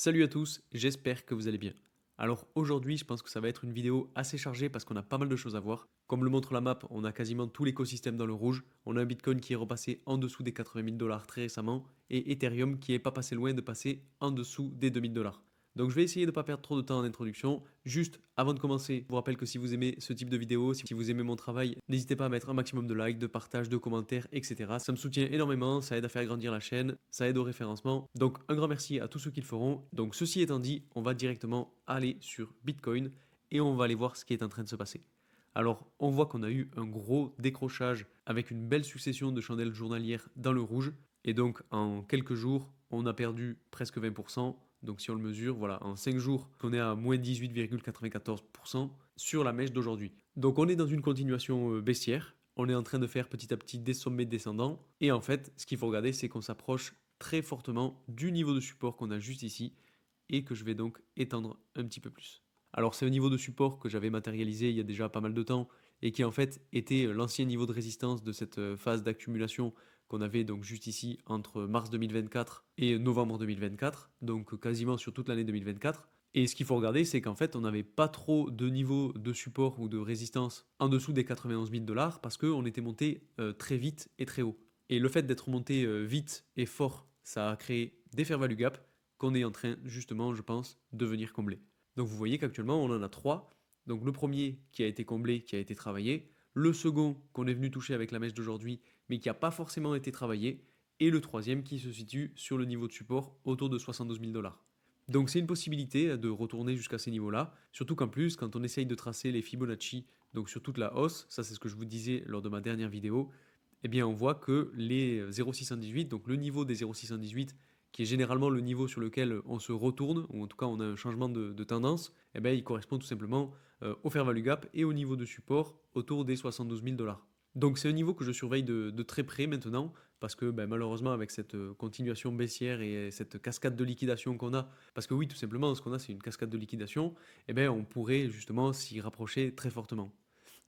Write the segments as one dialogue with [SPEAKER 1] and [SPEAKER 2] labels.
[SPEAKER 1] Salut à tous, j'espère que vous allez bien. Alors aujourd'hui, je pense que ça va être une vidéo assez chargée parce qu'on a pas mal de choses à voir. Comme le montre la map, on a quasiment tout l'écosystème dans le rouge. On a un Bitcoin qui est repassé en dessous des 80 000 dollars très récemment et Ethereum qui est pas passé loin de passer en dessous des 2000 dollars. Donc je vais essayer de ne pas perdre trop de temps en introduction. Juste avant de commencer, je vous rappelle que si vous aimez ce type de vidéo, si vous aimez mon travail, n'hésitez pas à mettre un maximum de likes, de partages, de commentaires, etc. Ça me soutient énormément, ça aide à faire grandir la chaîne, ça aide au référencement. Donc un grand merci à tous ceux qui le feront. Donc ceci étant dit, on va directement aller sur Bitcoin et on va aller voir ce qui est en train de se passer. Alors, on voit qu'on a eu un gros décrochage avec une belle succession de chandelles journalières dans le rouge. Et donc, en quelques jours, on a perdu presque 20%. Donc, si on le mesure, voilà, en 5 jours, on est à moins 18,94% sur la mèche d'aujourd'hui. Donc, on est dans une continuation baissière. On est en train de faire petit à petit des sommets descendants. Et en fait, ce qu'il faut regarder, c'est qu'on s'approche très fortement du niveau de support qu'on a juste ici et que je vais donc étendre un petit peu plus. Alors c'est un niveau de support que j'avais matérialisé il y a déjà pas mal de temps et qui en fait était l'ancien niveau de résistance de cette phase d'accumulation qu'on avait donc juste ici entre mars 2024 et novembre 2024, donc quasiment sur toute l'année 2024. Et ce qu'il faut regarder, c'est qu'en fait, on n'avait pas trop de niveau de support ou de résistance en dessous des 91 000 dollars parce qu'on était monté très vite et très haut. Et le fait d'être monté vite et fort, ça a créé des fair value gap qu'on est en train justement, je pense, de venir combler. Donc vous voyez qu'actuellement on en a trois. Donc le premier qui a été comblé, qui a été travaillé, le second qu'on est venu toucher avec la mèche d'aujourd'hui, mais qui n'a pas forcément été travaillé, et le troisième qui se situe sur le niveau de support autour de 72 000 dollars. Donc c'est une possibilité de retourner jusqu'à ces niveaux-là, surtout qu'en plus quand on essaye de tracer les Fibonacci, donc sur toute la hausse, ça c'est ce que je vous disais lors de ma dernière vidéo, eh bien on voit que les 0,618, donc le niveau des 0,618 qui est généralement le niveau sur lequel on se retourne, ou en tout cas on a un changement de tendance, eh bien, il correspond tout simplement au fair value gap et au niveau de support autour des 72 000 dollars. Donc c'est un niveau que je surveille de très près maintenant, parce que ben, malheureusement avec cette continuation baissière et cette cascade de liquidation qu'on a, parce que oui tout simplement ce qu'on a c'est une cascade de liquidation, eh bien, on pourrait justement s'y rapprocher très fortement.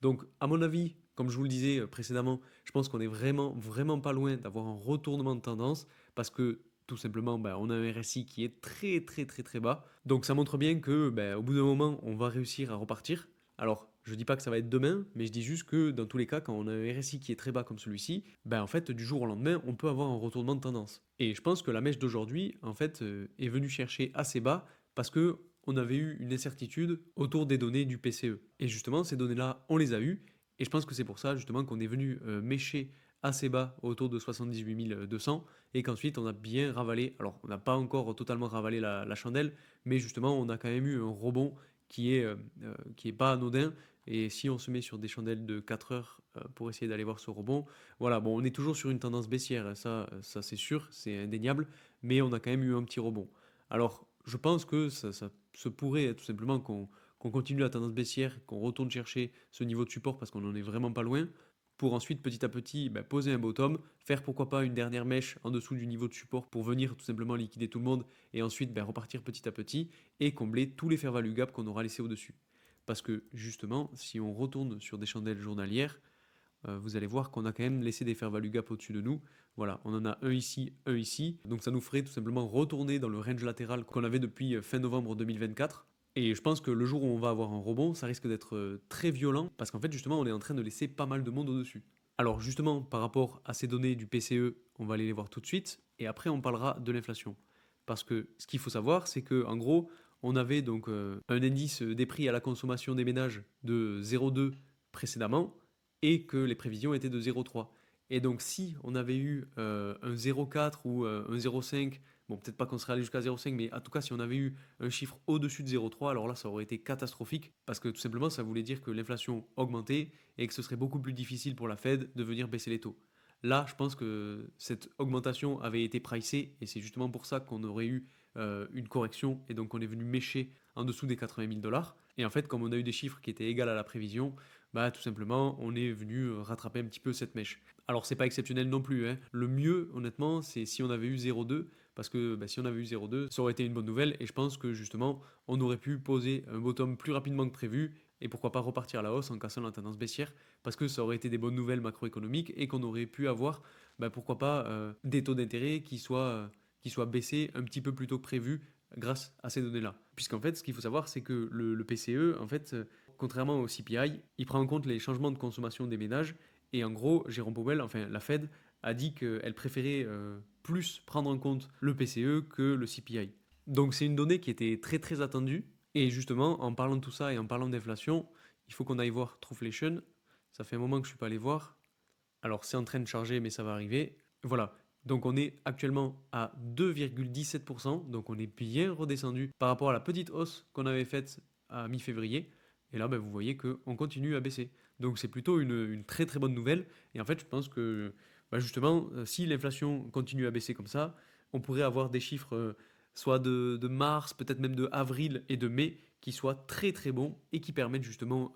[SPEAKER 1] Donc, à mon avis, comme je vous le disais précédemment, je pense qu'on est vraiment, vraiment pas loin d'avoir un retournement de tendance parce que tout simplement, ben, on a un RSI qui est très, très, très, très bas. Donc, ça montre bien que, ben, au bout d'un moment, on va réussir à repartir. Alors, je dis pas que ça va être demain, mais je dis juste que dans tous les cas, quand on a un RSI qui est très bas comme celui-ci, ben en fait, du jour au lendemain, on peut avoir un retournement de tendance. Et je pense que la mèche d'aujourd'hui, en fait, est venue chercher assez bas parce que on avait eu une incertitude autour des données du PCE. Et justement, ces données-là, on les a eues. Et je pense que c'est pour ça, justement, qu'on est venu mécher assez bas, autour de 78 200, et qu'ensuite, on a bien ravalé. Alors, on n'a pas encore totalement ravalé la chandelle, mais justement, on a quand même eu un rebond qui est pas anodin. Et si on se met sur des chandelles de 4 heures pour essayer d'aller voir ce rebond, voilà, bon, on est toujours sur une tendance baissière, hein, ça c'est sûr, c'est indéniable, mais on a quand même eu un petit rebond. Alors, je pense que ça se pourrait tout simplement qu'on continue la tendance baissière, qu'on retourne chercher ce niveau de support parce qu'on n'en est vraiment pas loin, pour ensuite petit à petit bah, poser un bottom, faire pourquoi pas une dernière mèche en dessous du niveau de support pour venir tout simplement liquider tout le monde et ensuite bah, repartir petit à petit et combler tous les fair value gap qu'on aura laissé au-dessus. Parce que justement, si on retourne sur des chandelles journalières, vous allez voir qu'on a quand même laissé des fair value gap au-dessus de nous. Voilà, on en a un ici, un ici. Donc ça nous ferait tout simplement retourner dans le range latéral qu'on avait depuis fin novembre 2024. Et je pense que le jour où on va avoir un rebond, ça risque d'être très violent parce qu'en fait justement on est en train de laisser pas mal de monde au-dessus. Alors justement par rapport à ces données du PCE, on va aller les voir tout de suite et après on parlera de l'inflation. Parce que ce qu'il faut savoir, c'est que en gros, on avait donc un indice des prix à la consommation des ménages de 0,2 précédemment et que les prévisions étaient de 0,3. Et donc si on avait eu un 0,4 ou un 0,5, bon peut-être pas qu'on serait allé jusqu'à 0,5, mais en tout cas si on avait eu un chiffre au-dessus de 0,3, alors là ça aurait été catastrophique, parce que tout simplement ça voulait dire que l'inflation augmentait et que ce serait beaucoup plus difficile pour la Fed de venir baisser les taux. Là, je pense que cette augmentation avait été pricée et c'est justement pour ça qu'on aurait eu une correction et donc on est venu mécher en dessous des 80 000 dollars. Et en fait, comme on a eu des chiffres qui étaient égaux à la prévision, bah tout simplement, on est venu rattraper un petit peu cette mèche. Alors c'est pas exceptionnel non plus, hein. Le mieux, honnêtement, c'est si on avait eu 0,2, parce que bah, si on avait eu 0,2, ça aurait été une bonne nouvelle, et je pense que justement, on aurait pu poser un bottom plus rapidement que prévu, et pourquoi pas repartir à la hausse en cassant la tendance baissière, parce que ça aurait été des bonnes nouvelles macroéconomiques, et qu'on aurait pu avoir, bah, pourquoi pas, des taux d'intérêt qui soient baissés un petit peu plus tôt que prévu, grâce à ces données-là. Puisqu'en fait, ce qu'il faut savoir, c'est que le PCE, en fait, contrairement au CPI, il prend en compte les changements de consommation des ménages. Et en gros, Jérôme Powell, enfin la Fed, a dit qu'elle préférait plus prendre en compte le PCE que le CPI. Donc c'est une donnée qui était très très attendue. Et justement, en parlant de tout ça et en parlant d'inflation, il faut qu'on aille voir Trueflation. Ça fait un moment que je ne suis pas allé voir. Alors c'est en train de charger, mais ça va arriver. Voilà. Donc on est actuellement à 2,17%. Donc on est bien redescendu par rapport à la petite hausse qu'on avait faite à mi-février. Et là, ben, vous voyez qu'on continue à baisser. Donc c'est plutôt une très très bonne nouvelle. Et en fait, je pense que justement, si l'inflation continue à baisser comme ça, on pourrait avoir des chiffres soit de mars, peut-être même de avril et de mai, qui soient très très bons et qui permettent justement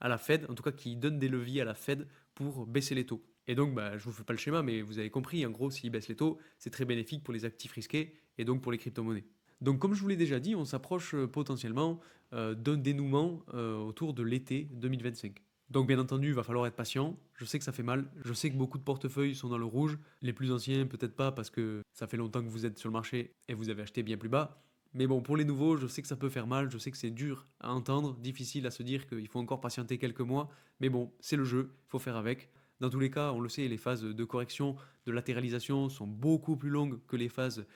[SPEAKER 1] à la Fed, en tout cas qui donnent des leviers à la Fed pour baisser les taux. Et donc, je ne vous fais pas le schéma, mais vous avez compris, en gros, s'ils baissent les taux, c'est très bénéfique pour les actifs risqués et donc pour les crypto-monnaies. Donc, comme je vous l'ai déjà dit, on s'approche potentiellement d'un dénouement autour de l'été 2025. Donc, bien entendu, il va falloir être patient. Je sais que ça fait mal. Je sais que beaucoup de portefeuilles sont dans le rouge. Les plus anciens, peut-être pas, parce que ça fait longtemps que vous êtes sur le marché et vous avez acheté bien plus bas. Mais bon, pour les nouveaux, je sais que ça peut faire mal. Je sais que c'est dur à entendre, difficile à se dire qu'il faut encore patienter quelques mois. Mais bon, c'est le jeu, il faut faire avec. Dans tous les cas, on le sait, les phases de correction, de latéralisation sont beaucoup plus longues que les phases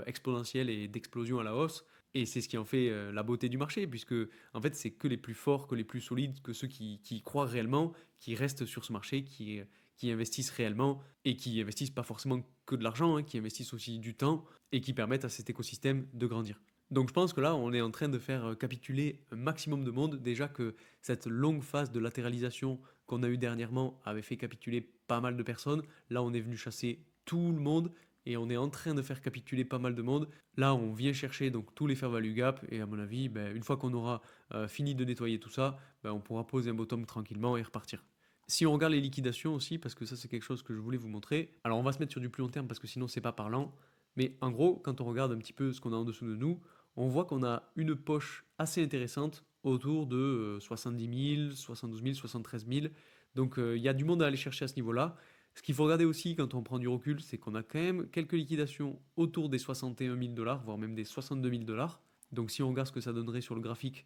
[SPEAKER 1] exponentielles et d'explosion à la hausse. Et c'est ce qui en fait la beauté du marché, puisque en fait, c'est que les plus forts, que les plus solides, que ceux qui croient réellement, qui restent sur ce marché, qui investissent réellement et qui investissent pas forcément que de l'argent, hein, qui investissent aussi du temps et qui permettent à cet écosystème de grandir. Donc je pense que là, on est en train de faire capituler un maximum de monde. Déjà que cette longue phase de latéralisation qu'on a eue dernièrement avait fait capituler pas mal de personnes. Là, on est venu chasser tout le monde et on est en train de faire capituler pas mal de monde. Là, on vient chercher donc tous les fair value gap et à mon avis, une fois qu'on aura fini de nettoyer tout ça, on pourra poser un bottom tranquillement et repartir. Si on regarde les liquidations aussi, parce que ça c'est quelque chose que je voulais vous montrer, alors on va se mettre sur du plus long terme parce que sinon c'est pas parlant, mais en gros, quand on regarde un petit peu ce qu'on a en dessous de nous, on voit qu'on a une poche assez intéressante autour de 70 000, 72 000, 73 000. Donc il y a du monde à aller chercher à ce niveau-là. Ce qu'il faut regarder aussi quand on prend du recul, c'est qu'on a quand même quelques liquidations autour des 61 000 dollars, voire même des 62 000 dollars. Donc si on regarde ce que ça donnerait sur le graphique,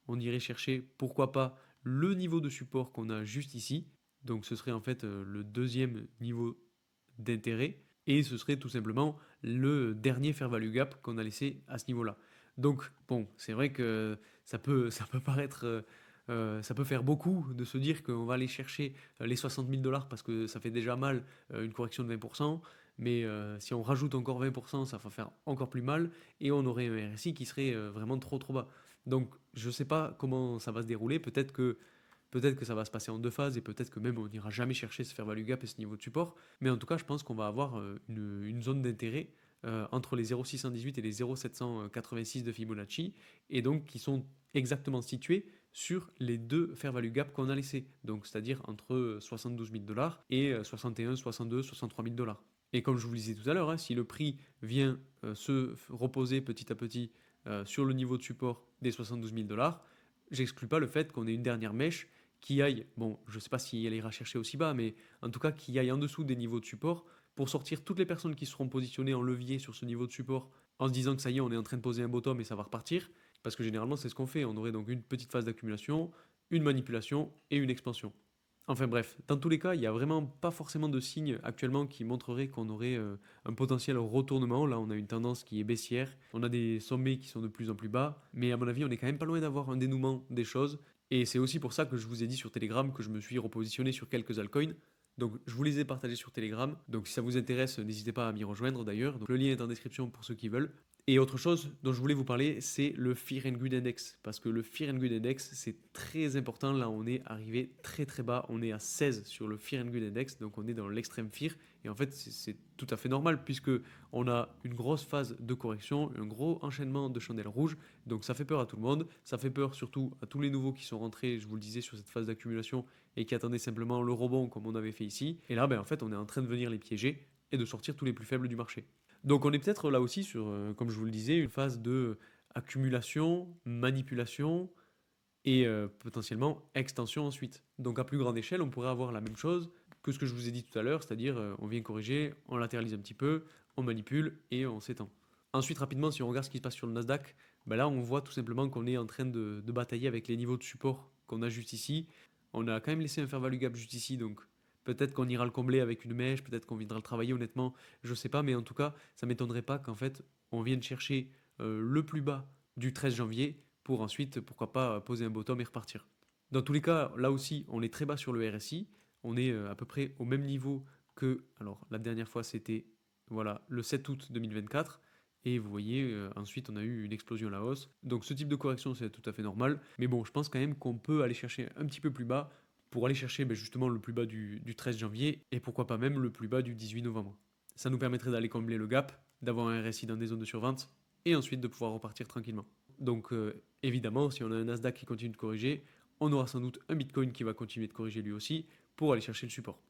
[SPEAKER 1] on irait chercher, pourquoi pas, le niveau de support qu'on a juste ici. Donc ce serait en fait le deuxième niveau d'intérêt. Et ce serait tout simplement le dernier fair value gap qu'on a laissé à ce niveau-là. Donc, bon, c'est vrai que ça peut paraître. Ça peut faire beaucoup de se dire qu'on va aller chercher les 60 000 dollars parce que ça fait déjà mal une correction de 20%. Mais si on rajoute encore 20%, ça va faire encore plus mal. Et on aurait un RSI qui serait vraiment trop trop bas. Donc, je ne sais pas comment ça va se dérouler. Peut-être que ça va se passer en deux phases et peut-être que même on n'ira jamais chercher ce fair value gap et ce niveau de support. Mais en tout cas, je pense qu'on va avoir une zone d'intérêt entre les 0,618 et les 0,786 de Fibonacci et donc qui sont exactement situés sur les deux fair value gap qu'on a laissés. Donc c'est-à-dire entre 72 000 dollars et 61, 62, 63 000 dollars. Et comme je vous le disais tout à l'heure, hein, si le prix vient se reposer petit à petit sur le niveau de support des 72 000 dollars, j'exclus pas le fait qu'on ait une dernière mèche qui aille, bon, je ne sais pas si elle ira chercher aussi bas, mais en tout cas qui aille en dessous des niveaux de support pour sortir toutes les personnes qui seront positionnées en levier sur ce niveau de support en se disant que ça y est, on est en train de poser un bottom et ça va repartir. Parce que généralement, c'est ce qu'on fait. On aurait donc une petite phase d'accumulation, une manipulation et une expansion. Enfin bref, dans tous les cas, il n'y a vraiment pas forcément de signe actuellement qui montrerait qu'on aurait un potentiel retournement. Là, on a une tendance qui est baissière, on a des sommets qui sont de plus en plus bas, mais à mon avis, on est quand même pas loin d'avoir un dénouement des choses. Et c'est aussi pour ça que je vous ai dit sur Telegram que je me suis repositionné sur quelques altcoins. Donc je vous les ai partagés sur Telegram. Donc si ça vous intéresse, n'hésitez pas à m'y rejoindre d'ailleurs. Donc le lien est en description pour ceux qui veulent. Et autre chose dont je voulais vous parler, c'est le Fear and Greed Index. Parce que le Fear and Greed Index, c'est très important. Là, on est arrivé très très bas. On est à 16 sur le Fear and Greed Index. Donc on est dans l'extrême fear. Et en fait, c'est tout à fait normal puisque on a une grosse phase de correction, un gros enchaînement de chandelles rouges. Donc ça fait peur à tout le monde. Ça fait peur surtout à tous les nouveaux qui sont rentrés, je vous le disais, sur cette phase d'accumulation et qui attendaient simplement le rebond comme on avait fait ici. Et là, en fait, on est en train de venir les piéger et de sortir tous les plus faibles du marché. Donc on est peut-être là aussi sur, comme je vous le disais, une phase de accumulation, manipulation et potentiellement extension ensuite. Donc à plus grande échelle, on pourrait avoir la même chose que ce que je vous ai dit tout à l'heure, c'est-à-dire on vient corriger, on latéralise un petit peu, on manipule et on s'étend. Ensuite, rapidement, si on regarde ce qui se passe sur le Nasdaq, ben là, on voit tout simplement qu'on est en train de batailler avec les niveaux de support qu'on a juste ici. On a quand même laissé un fair value gap juste ici, donc peut-être qu'on ira le combler avec une mèche, peut-être qu'on viendra le travailler honnêtement, je sais pas, mais en tout cas, ça m'étonnerait pas qu'en fait, on vienne chercher le plus bas du 13 janvier pour ensuite, pourquoi pas, poser un bottom et repartir. Dans tous les cas, là aussi, on est très bas sur le RSI, on est à peu près au même niveau que, alors la dernière fois c'était voilà, le 7 août 2024, et vous voyez, ensuite on a eu une explosion à la hausse. Donc ce type de correction c'est tout à fait normal, mais bon, je pense quand même qu'on peut aller chercher un petit peu plus bas pour aller chercher justement le plus bas du 13 janvier, et pourquoi pas même le plus bas du 18 novembre. Ça nous permettrait d'aller combler le gap, d'avoir un RSI dans des zones de survente, et ensuite de pouvoir repartir tranquillement. Donc évidemment, si on a un Nasdaq qui continue de corriger, on aura sans doute un Bitcoin qui va continuer de corriger lui aussi pour aller chercher le support.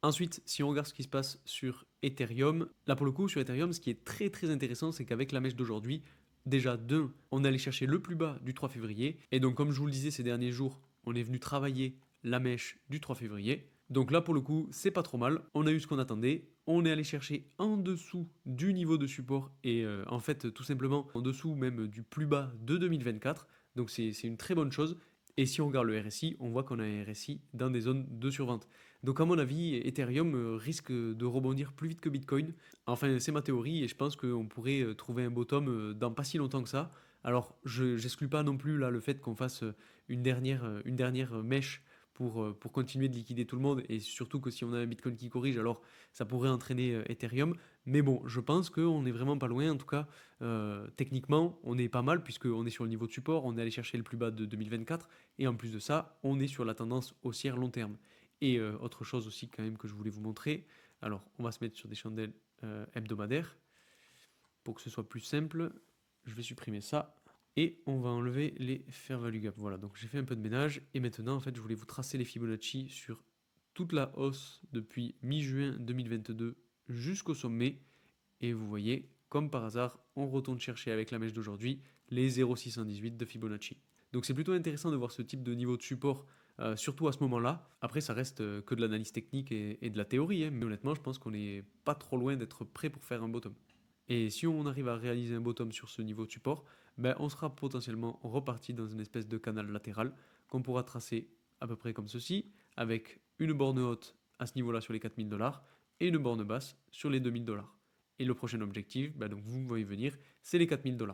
[SPEAKER 1] Ensuite, si on regarde ce qui se passe sur Ethereum, là pour le coup, sur Ethereum, ce qui est très très intéressant, c'est qu'avec la mèche d'aujourd'hui, déjà d'un, on allait chercher le plus bas du 3 février. Et donc, comme je vous le disais ces derniers jours, on est venu travailler la mèche du 3 février. Donc là, pour le coup, c'est pas trop mal. On a eu ce qu'on attendait. On est allé chercher en dessous du niveau de support et en fait, tout simplement en dessous même du plus bas de 2024. Donc c'est une très bonne chose. Et si on regarde le RSI, on voit qu'on a un RSI dans des zones de survente. Donc à mon avis, Ethereum risque de rebondir plus vite que Bitcoin. Enfin, c'est ma théorie et je pense qu'on pourrait trouver un bottom dans pas si longtemps que ça. Alors, je n'exclus pas non plus là le fait qu'on fasse une dernière mèche pour continuer de liquider tout le monde, et surtout que si on a un Bitcoin qui corrige, alors ça pourrait entraîner Ethereum. Mais bon, je pense qu'on est vraiment pas loin. En tout cas, techniquement, on est pas mal puisqu'on est sur le niveau de support, on est allé chercher le plus bas de 2024, et en plus de ça, on est sur la tendance haussière long terme. Et autre chose aussi quand même que je voulais vous montrer, alors on va se mettre sur des chandelles hebdomadaires pour que ce soit plus simple. Je vais supprimer ça et on va enlever les fair value gap. Voilà, donc j'ai fait un peu de ménage et maintenant en fait je voulais vous tracer les Fibonacci sur toute la hausse depuis mi-juin 2022 jusqu'au sommet, et vous voyez, comme par hasard, on retourne chercher avec la mèche d'aujourd'hui les 0,618 de Fibonacci. Donc c'est plutôt intéressant de voir ce type de niveau de support, surtout à ce moment-là. Après, ça reste que de l'analyse technique et de la théorie, hein, mais honnêtement, je pense qu'on n'est pas trop loin d'être prêt pour faire un bottom. Et si on arrive à réaliser un bottom sur ce niveau de support, ben on sera potentiellement reparti dans une espèce de canal latéral qu'on pourra tracer à peu près comme ceci, avec une borne haute à ce niveau-là sur les 4000 $ et une borne basse sur les 2000 $. Et le prochain objectif, donc vous me voyez venir, c'est les 4000 $.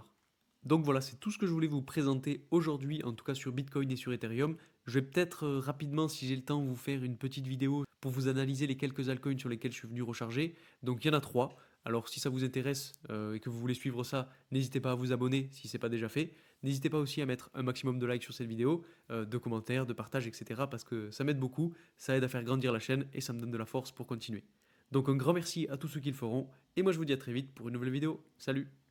[SPEAKER 1] Donc voilà, c'est tout ce que je voulais vous présenter aujourd'hui, en tout cas sur Bitcoin et sur Ethereum. Je vais peut-être rapidement, si j'ai le temps, vous faire une petite vidéo pour vous analyser les quelques altcoins sur lesquels je suis venu recharger. Donc il y en a 3. Alors si ça vous intéresse et que vous voulez suivre ça, n'hésitez pas à vous abonner si ce n'est pas déjà fait. N'hésitez pas aussi à mettre un maximum de likes sur cette vidéo, de commentaires, de partages, etc. Parce que ça m'aide beaucoup, ça aide à faire grandir la chaîne et ça me donne de la force pour continuer. Donc un grand merci à tous ceux qui le feront, et moi je vous dis à très vite pour une nouvelle vidéo. Salut!